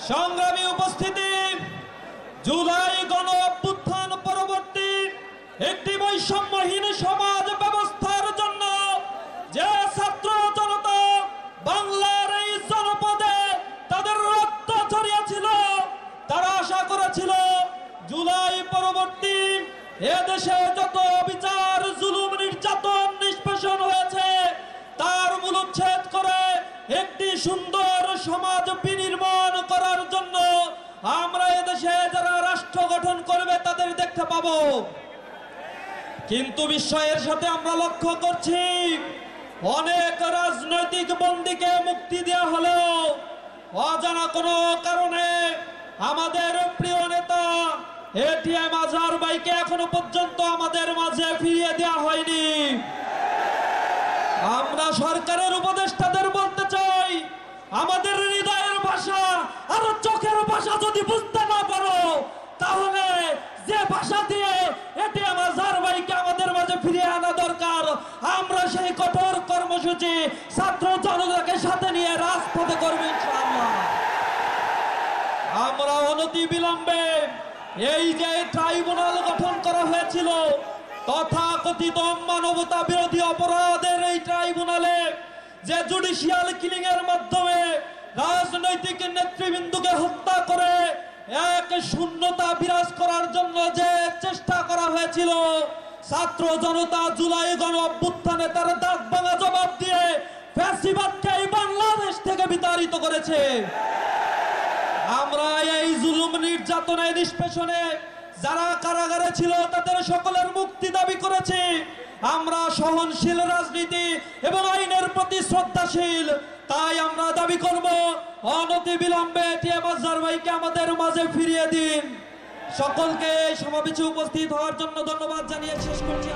সংগ্রামী উপস্থিতি, জুলাই গণ অভ্যুত্থান পরবর্তী একটি বৈষম্যহীন সমাজ ব্যবস্থার জন্য যে ছাত্র জনতা বাংলার এই জনপদে তাদের রক্ত ঝরিয়েছিল, তারা আশা করেছিল জুলাই পরবর্তী এদেশে যত বিচার, জুলুম, নির্যাতন, নিষ্পেষণ হয়েছে তার মূলোচ্ছেদ করে একটি সুন্দর সমাজ বিনির্মাণ করার জন্য আমরা এদেশে যারা রাষ্ট্র গঠন করবে তাদের দেখতে পাবো। কিন্তু বিস্ময়ের সাথে আমরা লক্ষ্য করছি অনেক রাজনৈতিক বন্দীকে মুক্তি দেওয়া হলেও অজানা কোনো কারণে আমাদের প্রিয় নেতা এটিএম আজহার ভাইকে এখনো পর্যন্ত আমাদের মাঝে ফিরিয়ে দেওয়া হয়নি। আমরা সরকারের উপদেষ্টাদের বলতে চাই, আমাদের হৃদয়ের ভাষা আর চোখের ভাষা যদি বুঝতে না পারো তাহলে যে ভাষা দিয়ে এটিএম আজহার ভাইকে আমাদের মাঝে ফিরিয়ে আনা দরকার, আমরা সেই কঠোর কর্মসূচি ছাত্র জনতাকে সাথে নিয়ে রাজপথে করব ইনশাআল্লাহ। আমরা অনতি বিলম্বে এই যে ট্রাইব্যুনাল গঠন করা হয়েছিল তথাকথিত মানবতা বিরোধী অপরাধের এই ট্রাইব্যুনালে যে জুডিশিয়াল কিলিং এর মাধ্যমে রাজনৈতিক নেতৃবৃন্দকে হত্যা করে এক শূন্যতা বিরাজ করার জন্য যে চেষ্টা করা হয়েছিল, ছাত্র জনতা জুলাই গণ অভ্যুত্থানে তার দাঁত ভাঙা জবাব দিয়ে ফ্যাসিবাদকে এই বাংলাদেশ থেকে বিতাড়িত করেছে। আমরা এই জুলুম, নির্যাতনে, নিষ্পেষণে যারা কারাগারে ছিল তাদের সকলের মুক্তি দাবি করেছি। আমরা সহনশীল রাজনীতি এবং আইনের প্রতি শ্রদ্ধাশীল, তাই আমরা দাবি করব অনতি বিলম্বে এটিএম আজহার ভাইকে আমাদের মাঝে ফিরিয়ে দিন। সকলকে এই সমাবেশে উপস্থিত হওয়ার জন্য ধন্যবাদ জানিয়ে শেষ করছি।